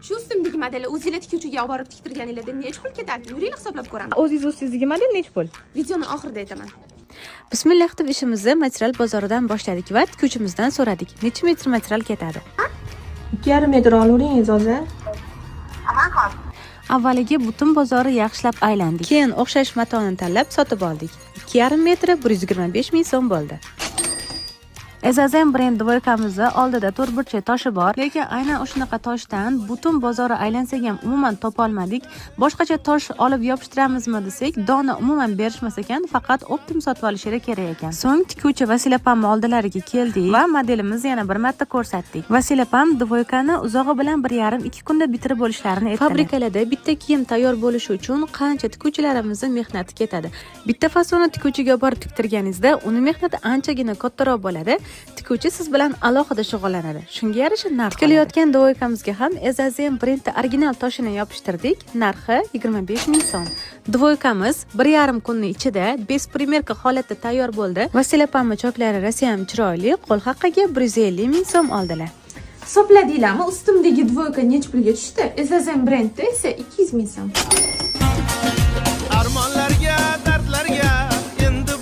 Shu ustimdagi modelni o'zingizlar tikuvchiga olib borib tiktirganingizda necha pul ketadi? Yuringlar hisoblab ko'ramiz. O'zingizdagi model necha pul? Videoni oxirida aytaman. Bismillah deb ishimizni material bozoridan boshladik va tikuvchimizdan so'radik. Necha metr material ketadi? 2,5 metr olaveringiz hozir. Avvaliga butun bozorni yaxshilab aylandik. Keyin o'xshash matoni tanlab sotib oldik. 2,5 metri 125 ming so'm bo'ldi. Ezazem brend dvoykamizda oldida to'rtburchak toshi bor, lekin aynan o'shanaqa toshdan butun bozorni aylansak ham umuman topolmadik. Boshqacha tosh olib yopishtiramizmi desak, dona umuman berishmas ekan, faqat optim sotib olishga kerak ekan. So'ng tikuvchi Vasila opam oldilariga keldik va modelimizni yana bir marta ko'rsatdik. Vasila opam dvoykani uzog'i bilan 1,5-2 kunda bitirib bo'lishlarini aytdi. Fabrikalarda bitta kiyim tayyor bo'lishi uchun qancha tikuvchilarimizning mehnati ketadi. Bitta fasonni tikuvchiga borib tiktirganingizda, uni mehnati anchagina kattaroq bo'ladi. Tikuvchi siz bilan alohida shug'ullanadi. Shunga yarasha narx. Tikilayotgan dvoykamizga ham Ezazem brendi original toshini yopishtirdik. Narxi 25 ming so'm. Dvoykamiz 1,5 kunning ichida besprimerka holatda tayyor bo'ldi. Vasila opamning choklari rasiyam chiroyli, qo'l haqqiga 150 ming so'm oldilar. Hisobladinglarmi? Ustimdagi dvoyka necha pulga tushdi? Ezazem brendda esa 200 ming so'm.